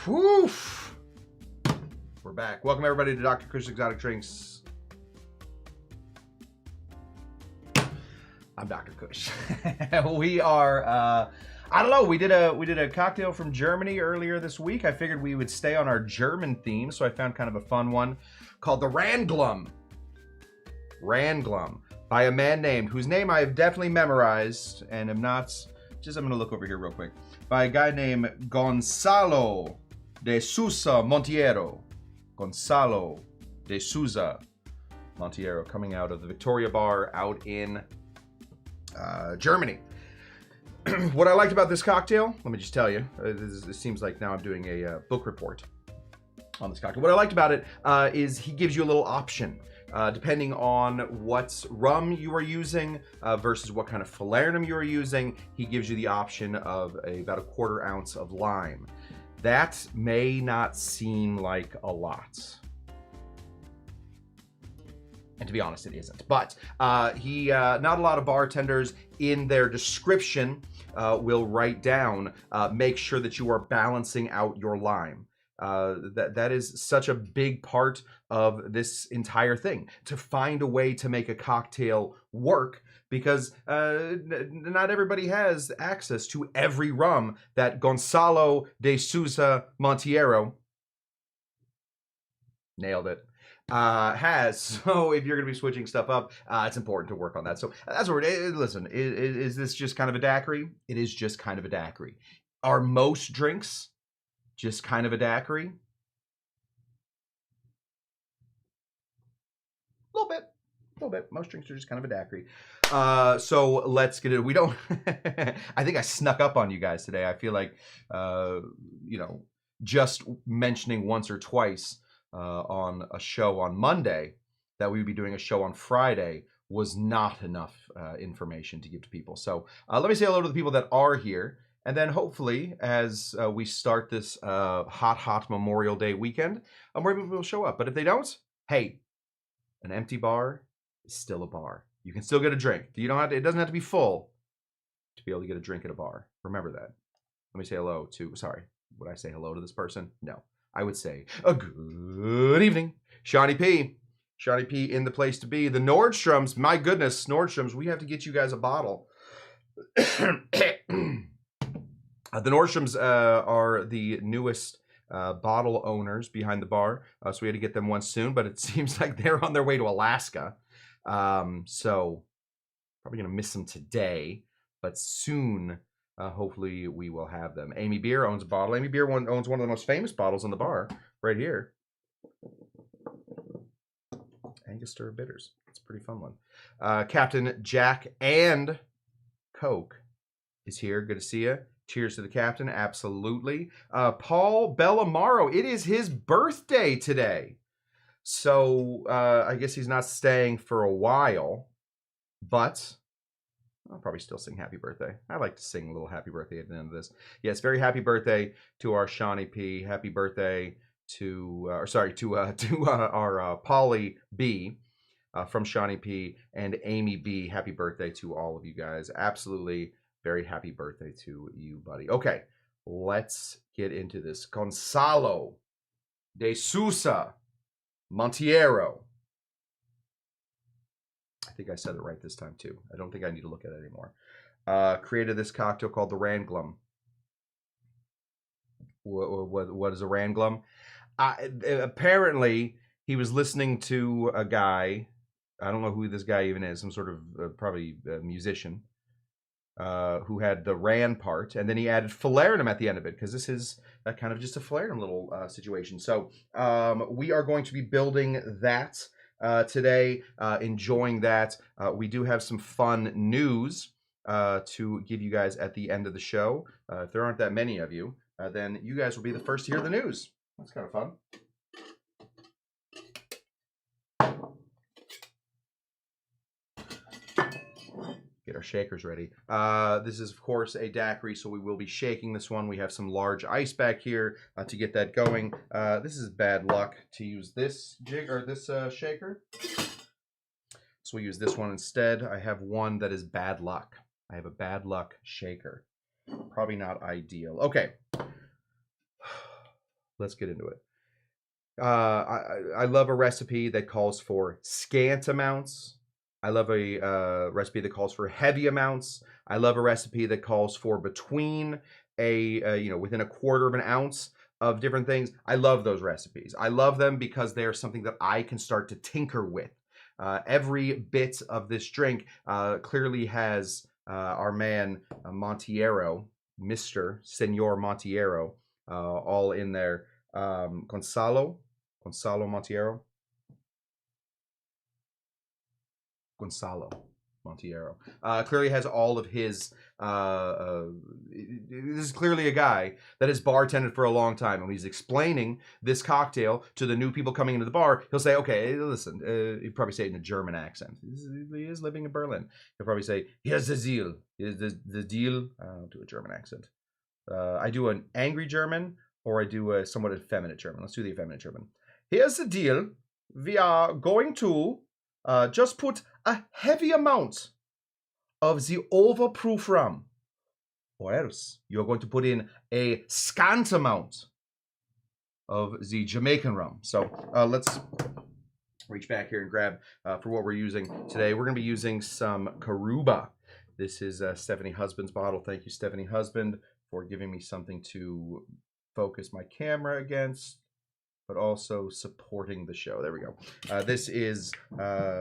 Whew. We're back. Welcome everybody to Dr. Cush Exotic Drinks. I'm Dr. Cush. We are I don't know, we did a cocktail from Germany earlier this week. I figured we would stay on our German theme, so I found kind of a fun one called the Ranglum. Ranglum by a man named, whose name I have definitely memorized and am not, I'm gonna look over here real quick, by a guy named Gonçalo de Sousa Monteiro. Gonçalo de Sousa Monteiro, coming out of the Victoria Bar out in Germany. What I liked about this cocktail, let me just tell you, it seems like now I'm doing a book report on this cocktail. What I liked about it is he gives you a little option. Depending on what rum you are using versus what kind of Falernum you are using, he gives you the option of about a 1/4 ounce of lime. That may not seem like a lot. And to be honest, it isn't. But not a lot of bartenders in their description will write down, make sure that you are balancing out your lime. That is such a big part of this entire thing, to find a way to make a cocktail work, because not everybody has access to every rum that Gonçalo de Sousa Monteiro, nailed it, has. So if you're going to be switching stuff up, it's important to work on that. So that's what listen, is this just kind of a daiquiri? It is just kind of a daiquiri. Are most drinks just kind of a daiquiri? A little bit. Most drinks are just kind of a daiquiri. So let's get it. We don't, I think I snuck up on you guys today. I feel like, just mentioning once or twice on a show on Monday that we would be doing a show on Friday was not enough information to give to people. So let me say hello to the people that are here. And then hopefully, as we start this hot Memorial Day weekend, more people will show up. But if they don't, hey, an empty bar is still a bar. You can still get a drink. You don't have to, it doesn't have to be full to be able to get a drink at a bar. Remember that. Let me say hello to, sorry, would I say hello to this person? No. I would say a good evening. Shawnee P. Shawnee P in the place to be. The Nordstroms, my goodness, Nordstroms, we have to get you guys a bottle. The Nordstroms are the newest bottle owners behind the bar, so we had to get them one soon, but it seems like they're on their way to Alaska. So probably going to miss them today, but soon, hopefully, we will have them. Amy Beer owns a bottle. Amy Beer owns one of the most famous bottles on the bar, right here. Angostura Bitters. It's a pretty fun one. Captain Jack and Coke is here. Good to see you. Cheers to the captain. Absolutely. Paul Bellamaro. It is his birthday today. So I guess he's not staying for a while, but I'll probably still sing happy birthday. I like to sing a little happy birthday at the end of this. Yes, very happy birthday to our Shawnee P. Happy birthday to our Polly B from Shawnee P. and Amy B. Happy birthday to all of you guys. Absolutely. Very happy birthday to you, buddy. Okay, let's get into this. Gonçalo de Sousa Monteiro. I think I said it right this time, too. I don't think I need to look at it anymore. Created this cocktail called the Ranglum. What is a Ranglum? Apparently, he was listening to a guy. I don't know who this guy even is. Some sort of probably a musician. Who had the Ran part, and then he added Falernum at the end of it, because this is kind of just a Falernum little situation. So we are going to be building that today, enjoying that. We do have some fun news to give you guys at the end of the show. If there aren't that many of you, then you guys will be the first to hear the news. That's kind of fun. Get our shakers ready. This is, of course, a daiquiri, so we will be shaking this one. We have some large ice back here to get that going. This is bad luck to use this shaker. So we use this one instead. I have one that is bad luck. I have a bad luck shaker. Probably not ideal. Okay. Let's get into it. I love a recipe that calls for scant amounts. I love a recipe that calls for heavy amounts. I love a recipe that calls for between within a quarter of an ounce of different things. I love those recipes. I love them because they're something that I can start to tinker with. Every bit of this drink clearly has our man Monteiro, Mr. Senor Monteiro, all in there. Gonçalo Monteiro. Gonçalo Monteiro clearly has all of his. This is clearly a guy that has bartended for a long time, and when he's explaining this cocktail to the new people coming into the bar, he'll say, "Okay, listen." He'd probably say it in a German accent. He is living in Berlin. He'll probably say, "Here's the deal. Here's the deal." I'll do a German accent. I do an angry German, or I do a somewhat effeminate German. Let's do the effeminate German. Here's the deal. We are going to just put a heavy amount of the overproof rum, or else you're going to put in a scant amount of the Jamaican rum. So let's reach back here and grab for what we're using today. We're going to be using some Caruba. This is Stephanie Husband's bottle. Thank you, Stephanie Husband, for giving me something to focus my camera against, but also supporting the show. There we go. This is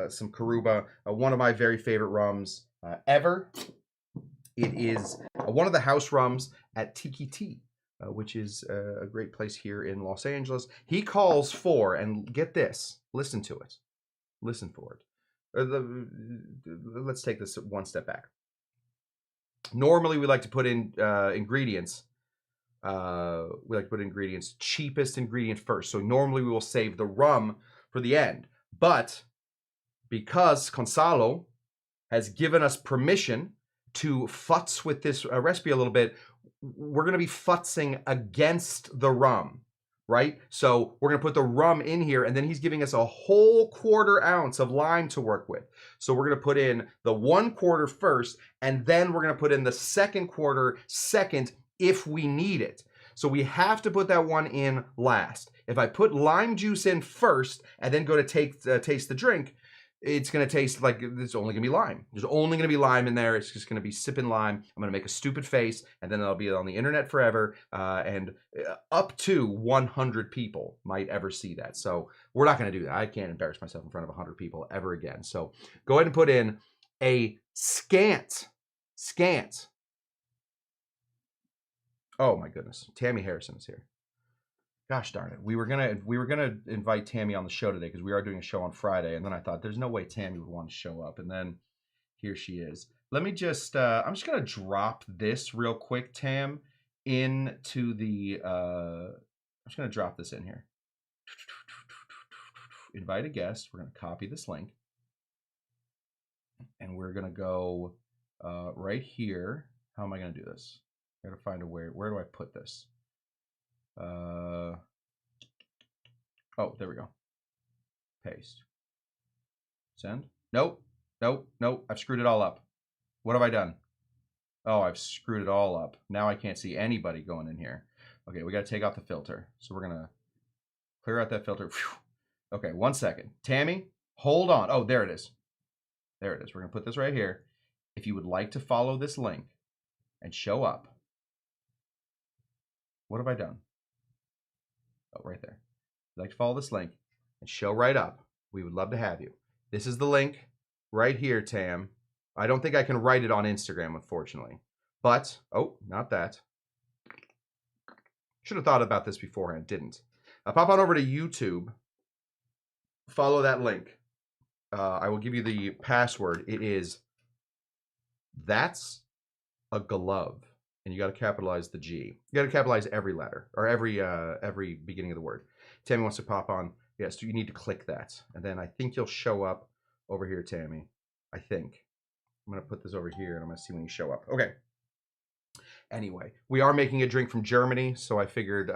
some Caruba, one of my very favorite rums ever. It is one of the house rums at Tiki Tea, which is a great place here in Los Angeles. He calls for, and get this, listen to it. Listen for it. Let's take this one step back. Normally, we like to put in ingredients. We like to put ingredients, cheapest ingredient first. So normally we will save the rum for the end. But because Gonçalo has given us permission to futz with this recipe a little bit, we're going to be futzing against the rum, right? So we're going to put the rum in here, and then he's giving us a whole quarter ounce of lime to work with. So we're going to put in the 1/4 first, and then we're going to put in the second quarter second if we need it. So we have to put that one in last. If I put lime juice in first and then go to taste the drink, it's going to taste like it's only going to be lime. There's only going to be lime in there. It's just going to be sipping lime. I'm going to make a stupid face, and then it'll be on the internet forever. And up to 100 people might ever see that. So we're not going to do that. I can't embarrass myself in front of 100 people ever again. So go ahead and put in a scant. Oh my goodness, Tammy Harrison is here. Gosh darn it, we were gonna invite Tammy on the show today because we are doing a show on Friday, and then I thought there's no way Tammy would want to show up, and then here she is. Let me just I'm just gonna drop this real quick, Tam, into the I'm just gonna drop this in here. Invite a guest. We're gonna copy this link, and we're gonna go right here. How am I gonna do this? I gotta find a way. Where do I put this? Oh, there we go. Paste. Send. Nope. I've screwed it all up. What have I done? Oh, I've screwed it all up. Now I can't see anybody going in here. Okay, we gotta take out the filter. So we're gonna clear out that filter. Whew. Okay, 1 second. Tammy, hold on. Oh, there it is. There it is. We're gonna put this right here. If you would like to follow this link and show up. What have I done? Oh, right there. If you'd like to follow this link and show right up, we would love to have you. This is the link right here, Tam. I don't think I can write it on Instagram, unfortunately. But, oh, not that. Should have thought about this beforehand, didn't. Pop on over to YouTube. Follow that link. I will give you the password. It is, that's a glove. And you got to capitalize the G. You got to capitalize every letter or every beginning of the word. Tammy wants to pop on. Yes, you need to click that. And then I think you'll show up over here, Tammy. I think. I'm going to put this over here and I'm going to see when you show up. Okay. Anyway, we are making a drink from Germany, so I figured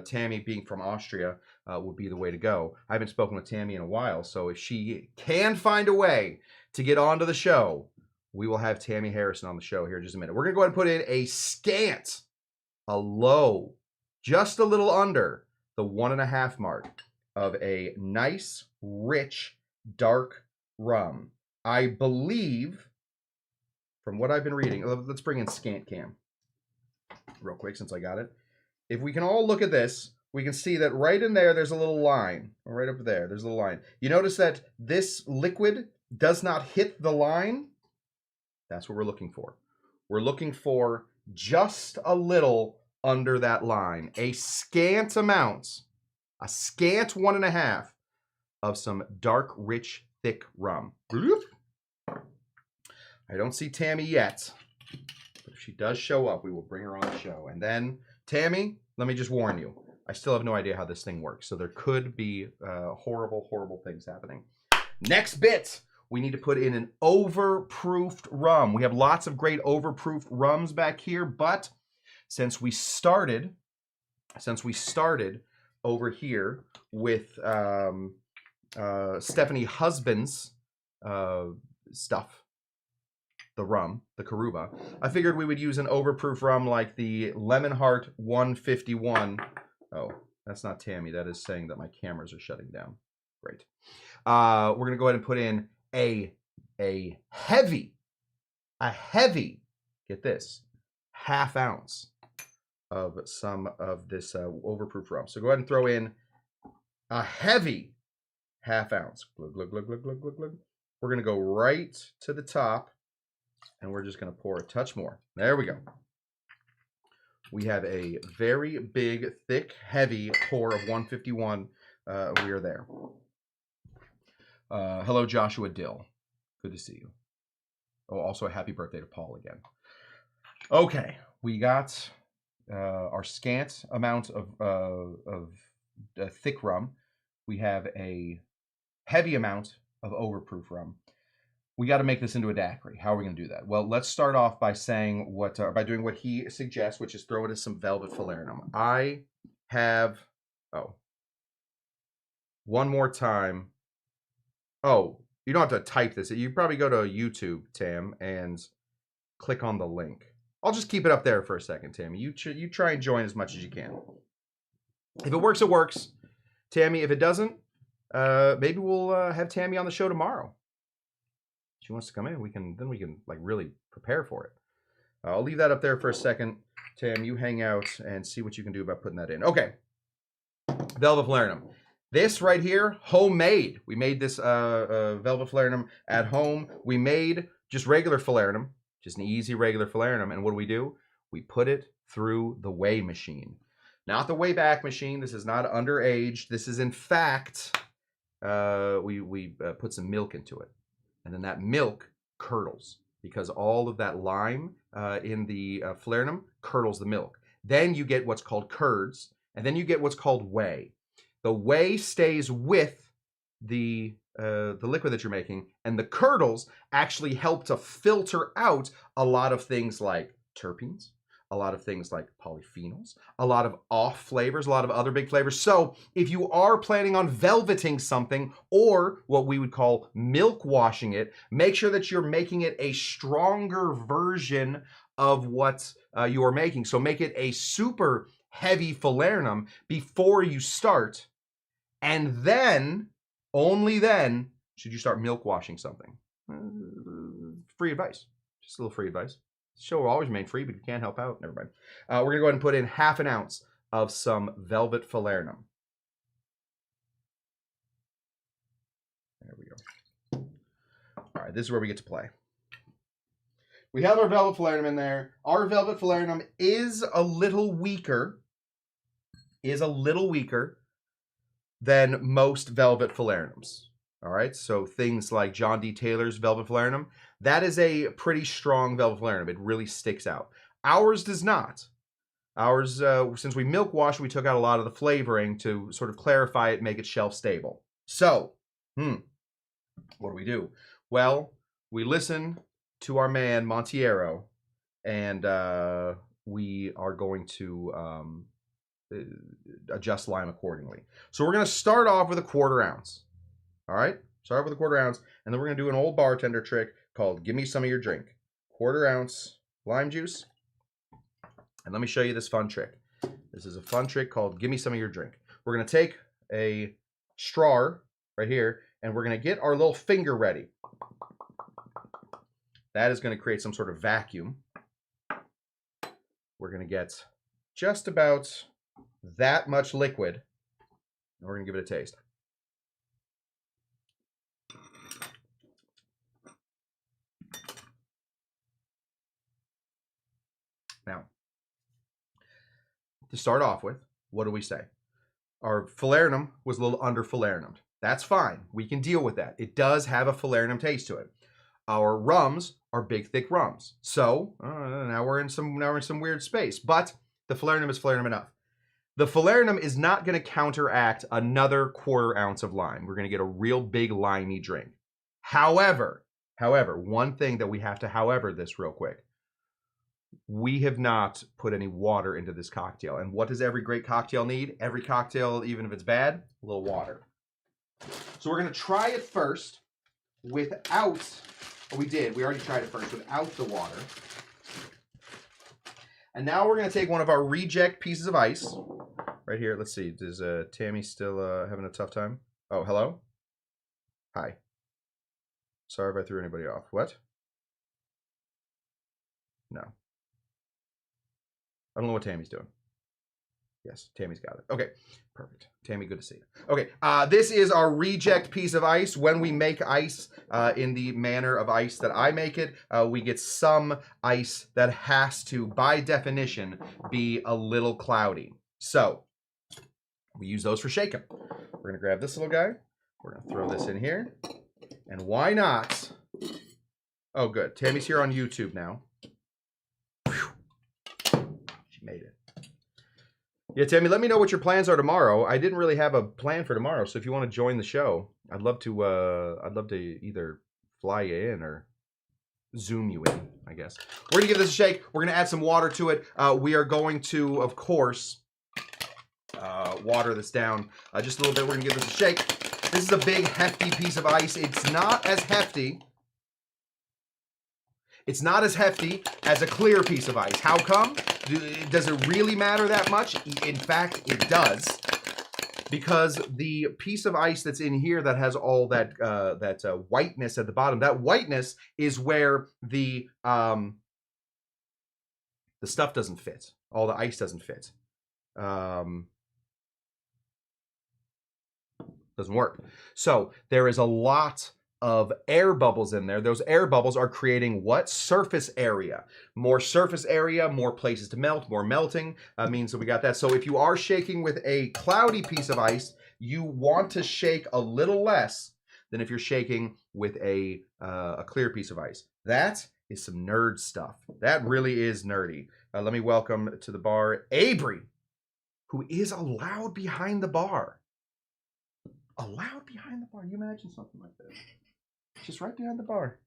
Tammy, being from Austria, would be the way to go. I haven't spoken with Tammy in a while, so if she can find a way to get onto the show, we will have Tammy Harrison on the show here in just a minute. We're going to go ahead and put in a scant, a low, just a little under the 1.5 mark of a nice, rich, dark rum. I believe, from what I've been reading, let's bring in Scant Cam real quick since I got it. If we can all look at this, we can see that right in there, there's a little line. Right up there, there's a little line. You notice that this liquid does not hit the line? That's what we're looking for. We're looking for just a little under that line. A scant amount, a scant 1.5 of some dark, rich, thick rum. I don't see Tammy yet, but if she does show up, we will bring her on the show. And then, Tammy, let me just warn you, I still have no idea how this thing works, so there could be horrible, horrible things happening. Next bit, we need to put in an overproofed rum. We have lots of great overproofed rums back here, but since we started over here with Stephanie Husband's stuff, the rum, the Karuba, I figured we would use an overproof rum like the Lemon Heart 151. Oh, that's not Tammy. That is saying that my cameras are shutting down. Great. We're going to go ahead and put in a heavy, get this, 1/2 ounce of some of this overproof rum. So go ahead and throw in a heavy 1/2 ounce. Glug, glug, glug, glug, glug, glug, glug. We're going to go right to the top, and we're just going to pour a touch more. There we go. We have a very big, thick, heavy pour of 151. We are there. Hello, Joshua Dill. Good to see you. Oh, also a happy birthday to Paul again. Okay, we got our scant amount of thick rum. We have a heavy amount of overproof rum. We got to make this into a daiquiri. How are we going to do that? Well, let's start off by saying by doing what he suggests, which is throw it in some velvet falernum. I have, one more time. Oh, you don't have to type this. You probably go to YouTube, Tam, and click on the link. I'll just keep it up there for a second, Tammy. You try and join as much as you can. If it works, it works. Tammy, if it doesn't, maybe we'll have Tammy on the show tomorrow. She wants to come in. We can like really prepare for it. I'll leave that up there for a second. Tam, you hang out and see what you can do about putting that in. Okay. Velvet Falernum. This right here, homemade. We made this Velvet Falernum at home. We made just regular Falernum, just an easy regular Falernum. And what do? We put it through the weigh machine. Not the Wayback Machine. This is not underage. This is, in fact, we put some milk into it. And then that milk curdles because all of that lime in the Falernum curdles the milk. Then you get what's called curds, and then you get what's called whey. The whey stays with the liquid that you're making, and the curdles actually help to filter out a lot of things like terpenes, a lot of things like polyphenols, a lot of off flavors, a lot of other big flavors. So if you are planning on velveting something, or what we would call milk washing it, make sure that you're making it a stronger version of what you are making. So make it a super heavy Falernum before you start, and then, only then, should you start milk washing something. Free advice. Just a little free advice. The show will always remain free, but you can't help out. Never mind. We're going to go ahead and put in 1/2 ounce of some Velvet Falernum. There we go. All right, this is where we get to play. We have our Velvet Falernum in there. Our Velvet Falernum is a little weaker. Than most Velvet Falernums. All right, so things like John D. Taylor's Velvet Falernum, that is a pretty strong Velvet Falernum. It really sticks out. Ours does not. Ours, since we milk washed, we took out a lot of the flavoring to sort of clarify it, make it shelf stable. So, what do? Well, we listen to our man Monteiro, and we are going to adjust lime accordingly. So we're going to start off with a 1/4 ounce. All right, start with a 1/4 ounce, and then we're going to do an old bartender trick called "Give me some of your drink." 1/4 ounce lime juice, and let me show you this fun trick. This is a fun trick called "Give me some of your drink." we're going to take a straw right here, and we're going to get our little finger ready. That is going to create some sort of vacuum. We're going to get just about that much liquid, and we're going to give it a taste. Now, to start off with, what do we say? Our Falernum was a little under Falernumed. That's fine. We can deal with that. It does have a Falernum taste to it. Our rums are big, thick rums. So now we're in some weird space. But the Falernum is Falernum enough. The Falernum is not going to counteract another 1/4 ounce of lime. We're going to get a real big limey drink. However, one thing that we have to however this real quick. We have not put any water into this cocktail. And what does every great cocktail need? Every cocktail, even if it's bad, a little water. So we're going to try it first without, we already tried it first without the water. And now we're going to take one of our reject pieces of ice right here. Let's see. Does Tammy still having a tough time? Oh, hello? Hi. Sorry if I threw anybody off. What? No. I don't know what Tammy's doing. Yes, Tammy's got it. Okay, perfect. Tammy, good to see you. Okay, this is our reject piece of ice. When we make ice in the manner of ice that I make it, we get some ice that has to, by definition, be a little cloudy. So, we use those for shaking. We're going to grab this little guy. We're going to throw this in here. And why not? Oh, good. Tammy's here on YouTube now. Made it. Yeah, Tammy, let me know what your plans are tomorrow. I didn't really have a plan for tomorrow, so if you want to join the show, I'd love to either fly you in or zoom you in, I guess. We're gonna give this a shake. We're gonna add some water to it. We are going to, of course, water this down just a little bit. We're gonna give this a shake. This is a big, hefty piece of ice. It's not as hefty. It's not as hefty as a clear piece of ice. How come? Does it really matter that much? In fact, it does. Because the piece of ice that's in here that has all that whiteness at the bottom, that whiteness is where the stuff doesn't fit. All the ice doesn't fit. Doesn't work. So there is a lot of air bubbles in there. Those air bubbles are creating what? Surface area. More surface area, more places to melt, more melting means that we got that. So if you are shaking with a cloudy piece of ice, you want to shake a little less than if you're shaking with a clear piece of ice. That is some nerd stuff. That really is nerdy. Let me welcome to the bar Avery, who is allowed behind the bar. Allowed behind the bar. You imagine something like that. Just right behind the bar.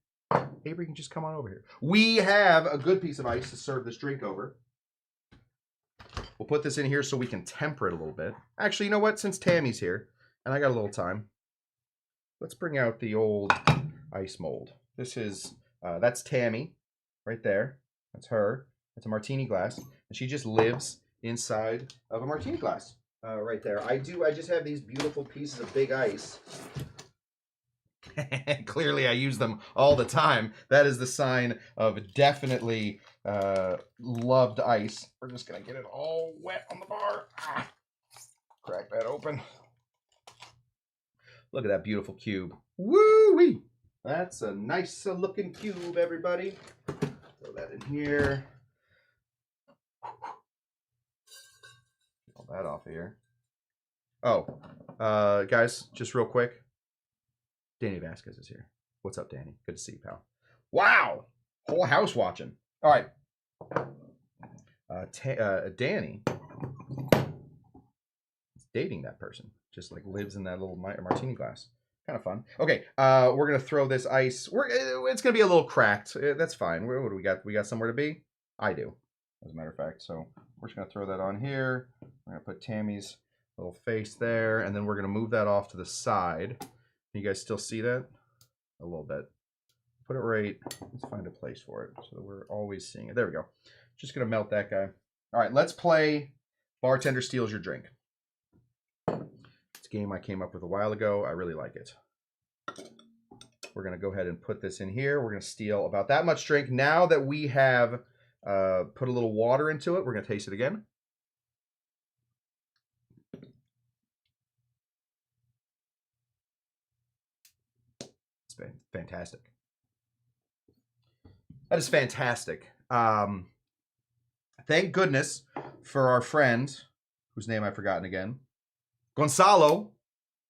Avery can just come on over here. We have a good piece of ice to serve this drink over. We'll put this in here so we can temper it a little bit. Actually, you know what? Since Tammy's here, and I got a little time, let's bring out the old ice mold. This is, that's Tammy right there. That's her. That's a martini glass. And she just lives inside of a martini glass right there. I just have these beautiful pieces of big ice. Clearly, I use them all the time. That is the sign of definitely loved ice. We're just going to get it all wet on the bar. Crack that open. Look at that beautiful cube. Woo-wee! That's a nice looking cube, everybody. Throw that in here. Get all that off of here. Oh, guys, just real quick. Danny Vasquez is here. What's up, Danny? Good to see you, pal. Wow! Whole house watching. All right. Danny is dating that person. Just like lives in that little martini glass. Kind of fun. Okay, we're going to throw this ice. It's going to be a little cracked. That's fine. What do we got? We got somewhere to be? I do, as a matter of fact. So we're just going to throw that on here. We're going to put Tammy's little face there. And then we're going to move that off to the side. Can you guys still see that? A little bit. Put it right. Let's find a place for it so that we're always seeing it. There we go. Just going to melt that guy. All right, let's play Bartender Steals Your Drink. game I came up with a while ago. I really like it. We're going to go ahead and put this in here. We're going to steal about that much drink. Now that we have put a little water into it, we're going to taste it again. It's fantastic. That is fantastic. Thank goodness for our friend, whose name I've forgotten again, Gonçalo.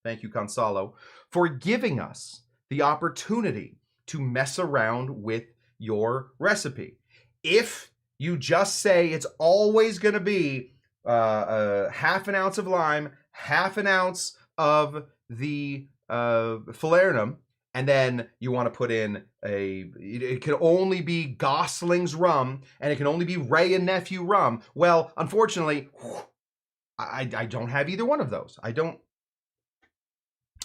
Thank you, Gonçalo, for giving us the opportunity to mess around with your recipe. If you just say it's always going to be half an ounce of lime, half an ounce of the Falernum, and then you want to put in it can only be Gosling's rum, and it can only be Ray and Nephew rum. Well, unfortunately, I don't have either one of those. I don't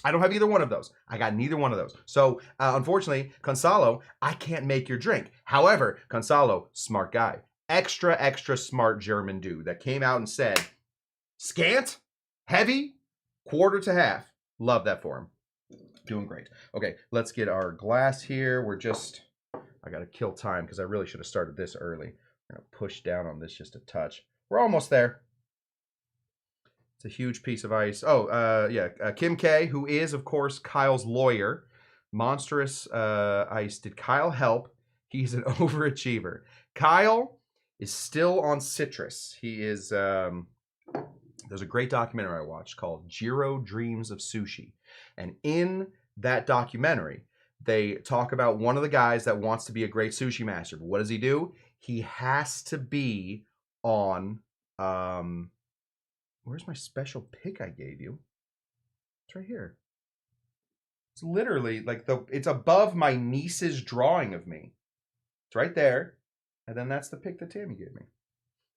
have either one of those. I got neither one of those. So, unfortunately, Gonçalo, I can't make your drink. However, Gonçalo, smart guy. Extra smart German dude that came out and said, Scant, heavy, quarter to half. Love that for him. Doing great. Okay, let's get our glass here. I got to kill time because I really should have started this early. I'm going to push down on this just a touch. We're almost there. It's a huge piece of ice. Oh, yeah. Kim K, who is, of course, Kyle's lawyer. Monstrous ice. Did Kyle help? He's an overachiever. Kyle is still on citrus. He is... there's a great documentary I watched called Jiro Dreams of Sushi. And in that documentary, they talk about one of the guys that wants to be a great sushi master. But what does he do? He has to be on... where's my special pick I gave you? It's right here. It's literally like it's above my niece's drawing of me. It's right there. And then that's the pick that Tammy gave me.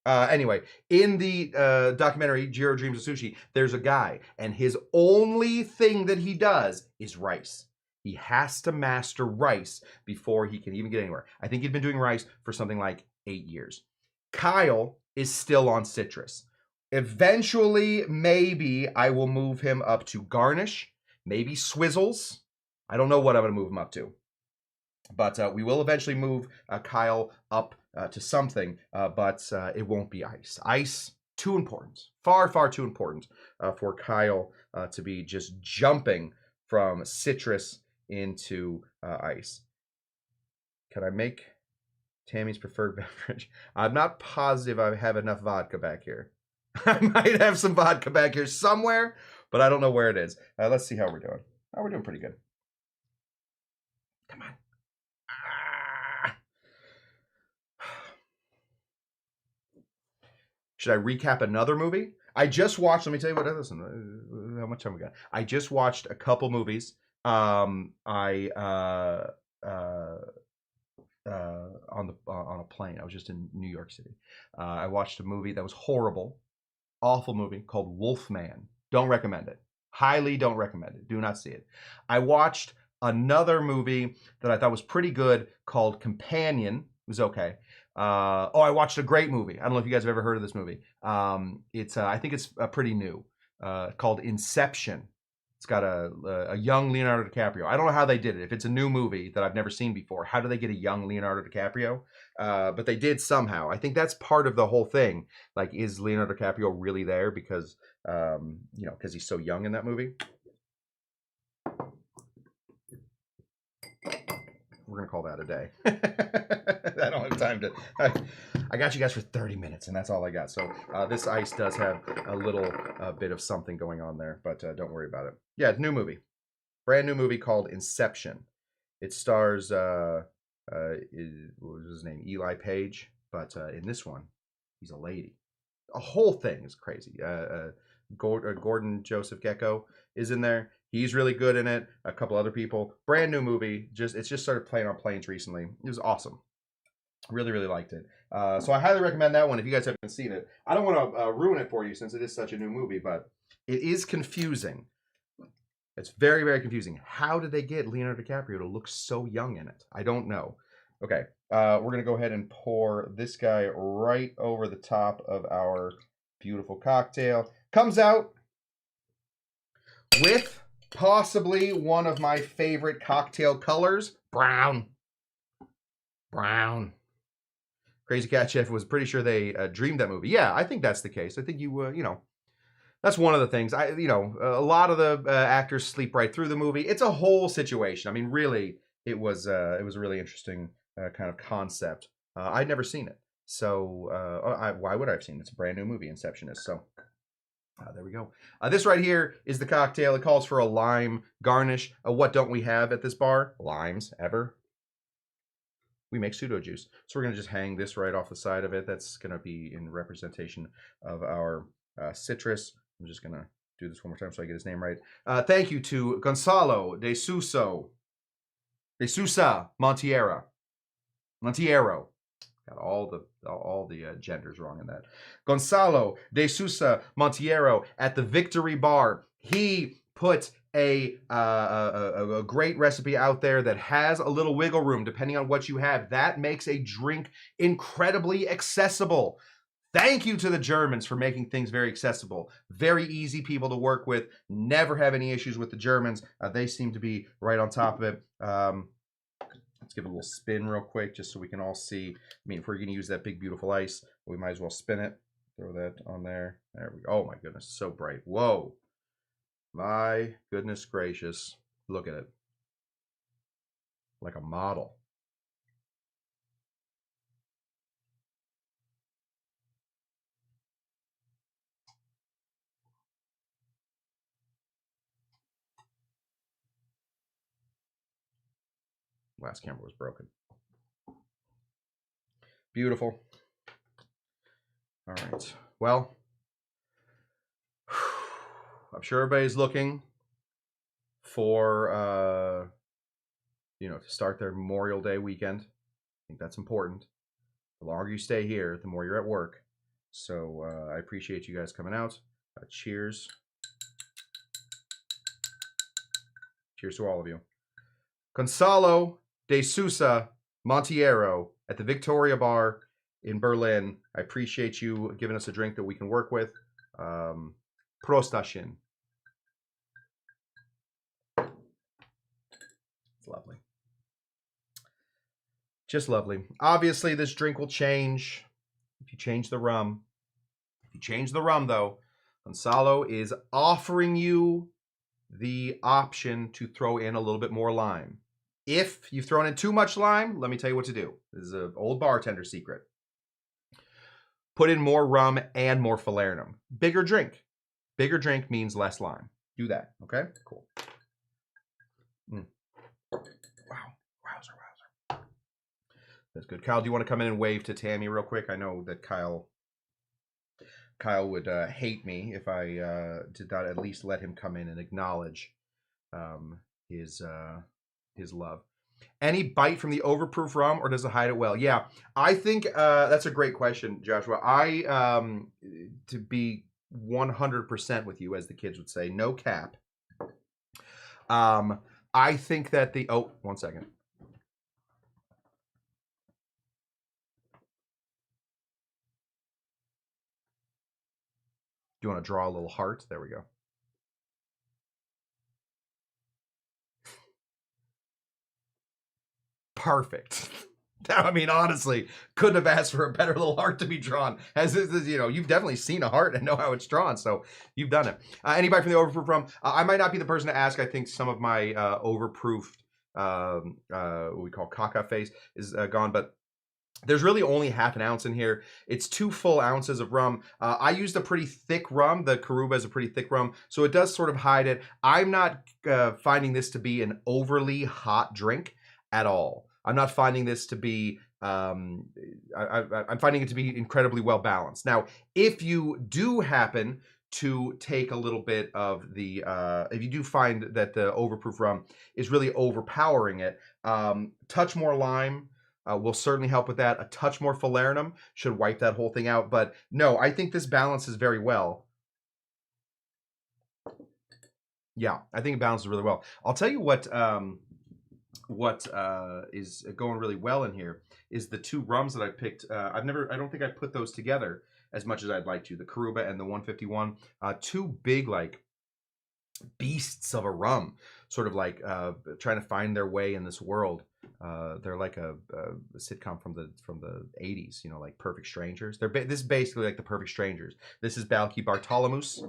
Anyway, in the documentary, Jiro Dreams of Sushi, there's a guy, and his only thing that he does is rice. He has to master rice before he can even get anywhere. I think he'd been doing rice for something like 8 years. Kyle is still on citrus. Eventually, maybe I will move him up to garnish, maybe swizzles. I don't know what I'm going to move him up to. But we will eventually move Kyle up to something, but it won't be ice. Ice, too important. Far too important for Kyle to be just jumping from citrus into ice. Can I make Tammy's preferred beverage? I'm not positive I have enough vodka back here. I might have some vodka back here somewhere, but I don't know where it is. Let's see how we're doing. Oh, we're doing pretty good. Come on. Should I recap another movie? I just watched, let me tell you what, listen, how much time we got? I just watched a couple movies. On a plane. I was just in New York City. I watched a movie that was horrible, awful movie called Wolfman. Don't recommend it. Highly don't recommend it. Do not see it. I watched another movie that I thought was pretty good called Companion. It was okay. I watched a great movie. I don't know if you guys have ever heard of this movie. I think it's pretty new. Called Inception. It's got a young Leonardo DiCaprio. I don't know how they did it. If it's a new movie that I've never seen before, how do they get a young Leonardo DiCaprio? But they did somehow. I think that's part of the whole thing. Like, is Leonardo DiCaprio really there because, because he's so young in that movie? We're going to call that a day. I don't have time to... I got you guys for 30 minutes, and that's all I got. So this ice does have a little bit of something going on there, but don't worry about it. Yeah, it's a new movie. Brand new movie called Inception. It stars, what was his name? Eli Page. But in this one, he's a lady. The whole thing is crazy. Gordon Joseph Gecko is in there. He's really good in it. A couple other people. Brand new movie. It's just started playing on planes recently. It was awesome. Really liked it. So I highly recommend that one if you guys haven't seen it. I don't want to ruin it for you since it is such a new movie, but it is confusing. It's very confusing. How did they get Leonardo DiCaprio to look so young in it? I don't know. Okay, we're going to go ahead and pour this guy right over the top of our beautiful cocktail. Comes out with possibly one of my favorite cocktail colors, brown. Brown. Crazy Cat Chef was pretty sure they dreamed that movie. Yeah, I think that's the case. I think you know, that's one of the things. A lot of the actors sleep right through the movie. It's a whole situation. I mean, really, it was a really interesting kind of concept. I'd never seen it, so why would I have seen it? It's a brand new movie. Inception is so. There we go. This right here is the cocktail. It calls for a lime garnish. What don't we have at this bar? Limes, ever. We make pseudo juice. So we're going to just hang this right off the side of it. That's going to be in representation of our citrus. I'm just going to do this one more time so I get his name right. Thank you to Gonçalo de Sousa Monteiro. Got all the genders wrong in that. Gonçalo de Sousa Monteiro at the Victory Bar. He put a great recipe out there that has a little wiggle room depending on what you have. That makes a drink incredibly accessible. Thank you to the Germans for making things very accessible. Very easy people to work with. Never have any issues with the Germans. They seem to be right on top of it. Let's give it a little spin real quick just so we can all see. I mean, if we're going to use that big, beautiful ice, we might as well spin it. Throw that on there. There we go. Oh, my goodness. So bright. Whoa. My goodness gracious. Look at it. Like a model. Last camera was broken. Beautiful. All right. Well, I'm sure everybody's looking for, to start their Memorial Day weekend. I think that's important. The longer you stay here, the more you're at work. So I appreciate you guys coming out. Cheers. Cheers to all of you. Gonçalo de Sousa Monteiro at the Victoria Bar in Berlin. I appreciate you giving us a drink that we can work with. Prostashin. It's lovely. Just lovely. Obviously, this drink will change if you change the rum. If you change the rum, though, Gonçalo is offering you the option to throw in a little bit more lime. If you've thrown in too much lime, let me tell you what to do. This is an old bartender secret. Put in more rum and more Falernum. Bigger drink. Bigger drink means less lime. Do that, okay? Cool. Wow. Wowzer. That's good. Kyle, do you want to come in and wave to Tammy real quick? I know that Kyle would hate me if I did not at least let him come in and acknowledge his love. Any bite from the overproof rum, or does it hide it well? Yeah, I think that's a great question, Joshua. To be 100% with you, as the kids would say, no cap. I think that one second. Do you want to draw a little heart? There we go. Perfect. I mean, honestly, couldn't have asked for a better little heart to be drawn. As you've definitely seen a heart and know how it's drawn, so you've done it. Anybody from the overproof rum? I might not be the person to ask. I think some of my overproofed, what we call caca face, is gone, but there's really only half an ounce in here. It's 2 full ounces of rum. I used a pretty thick rum. The Karuba is a pretty thick rum, so it does sort of hide it. I'm not finding this to be an overly hot drink at all. I'm not finding this to be, I'm finding it to be incredibly well balanced. Now, if you do happen to take a little bit of the, if you do find that the overproof rum is really overpowering it, touch more lime will certainly help with that. A touch more Falernum should wipe that whole thing out. But no, I think this balances very well. Yeah, I think it balances really well. I'll tell you what is going really well in here is the 2 rums that I picked. I don't think I put those together as much as I'd like to. The Karuba and the 151. 2 big, like, beasts of a rum, sort of like trying to find their way in this world. They're like a sitcom from the 80s, you know, like Perfect Strangers. This is basically like the Perfect Strangers. This is Balky Bartolomus,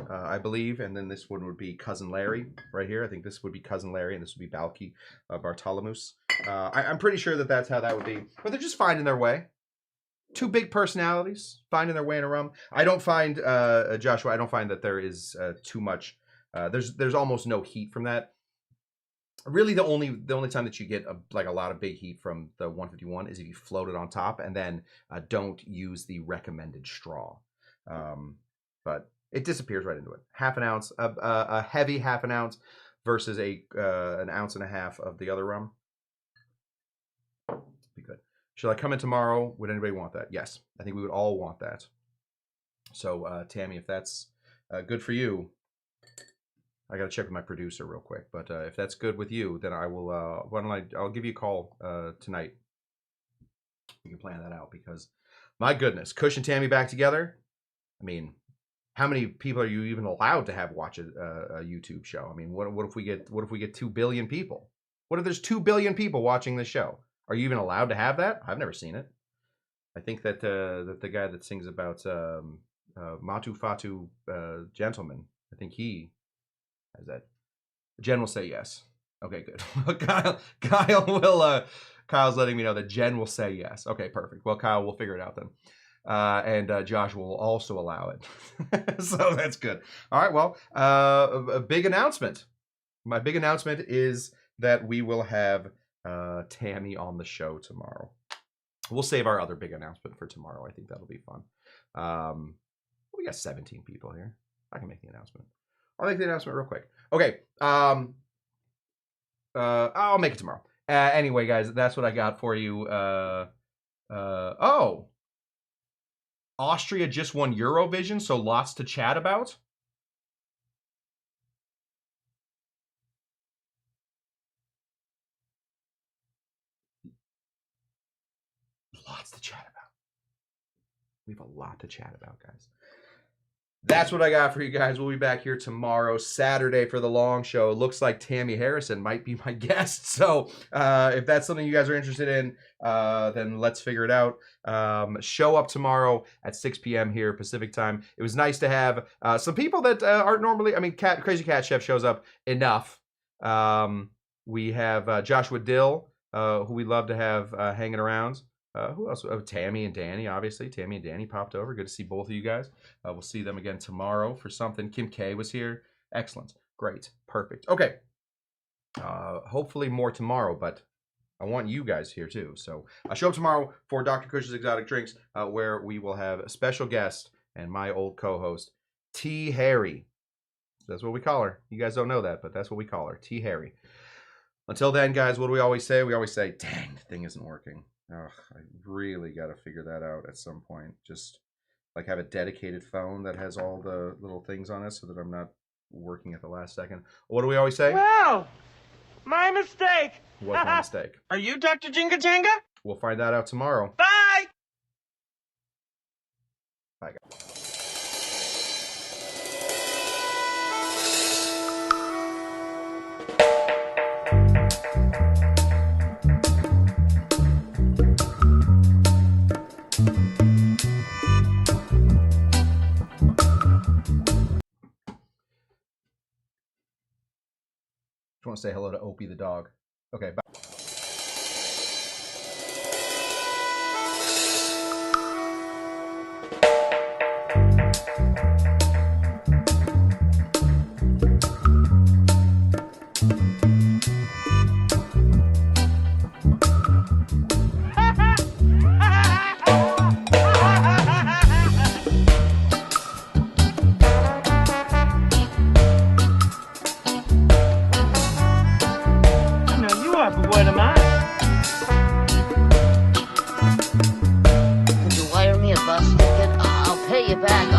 I believe, and then this one would be Cousin Larry right here. I think this would be Cousin Larry, and this would be Balky Bartolomus. I'm pretty sure that that's how that would be. But they're just finding their way. Two big personalities finding their way in a rum. I don't find Joshua. I don't find that there is too much. There's almost no heat from that. Really, the only time that you get a lot of big heat from the 151 is if you float it on top and then don't use the recommended straw. But it disappears right into it. Half an ounce, a heavy half an ounce versus an ounce and a half of the other rum. Be good. Should I come in tomorrow? Would anybody want that? Yes, I think we would all want that. So, Tammy, if that's good for you, I got to check with my producer real quick. But if that's good with you, then I will. I'll give you a call tonight. We can plan that out because, my goodness, Cush and Tammy back together. I mean, how many people are you even allowed to have watch a YouTube show? I mean, what if we get 2 billion people? What if there's 2 billion people watching this show? Are you even allowed to have that? I've never seen it. I think that the guy that sings about Matu Fatu Gentleman, I think he has that. Jen will say yes. Okay, good. Kyle will. Kyle's letting me know that Jen will say yes. Okay, perfect. Well, Kyle, we'll figure it out then. And Josh will also allow it. So that's good. All right, well, a big announcement. My big announcement is that we will have Tammy on the show tomorrow. We'll save our other big announcement for tomorrow. I think that'll be fun. We got 17 people here. I can make the announcement. I'll make the announcement real quick. Okay. I'll make it tomorrow. Anyway, guys, that's what I got for you. Austria just won Eurovision, so lots to chat about. Lots to chat about. We have a lot to chat about, guys. That's what I got for you guys. We'll be back here tomorrow, Saturday, for the long show. It looks like Tammy Harrison might be my guest. So if that's something you guys are interested in, then let's figure it out. Show up tomorrow at 6 p.m. here, Pacific time. It was nice to have some people that aren't normally, I mean, Crazy Cat Chef shows up enough. We have Joshua Dill, who we love to have hanging around. Who else? Oh, Tammy and Danny, obviously. Tammy and Danny popped over. Good to see both of you guys. We'll see them again tomorrow for something. Kim K was here. Excellent. Great. Perfect. Okay. Hopefully more tomorrow, but I want you guys here too. So show up tomorrow for Dr. Cush's Exotic Drinks, where we will have a special guest and my old co-host, T. Harry. That's what we call her. You guys don't know that, but that's what we call her, T. Harry. Until then, guys, what do we always say? We always say, dang, the thing isn't working. Ugh, I really got to figure that out at some point. Just like have a dedicated phone that has all the little things on it so that I'm not working at the last second. What do we always say? Well, my mistake. What's my mistake? Are you Dr. Jinga Janga? We'll find that out tomorrow. Bye. Bye, guys. Just want to say hello to Opie the dog. Okay, bye. What am I? Could you wire me a bus ticket? I'll pay you back.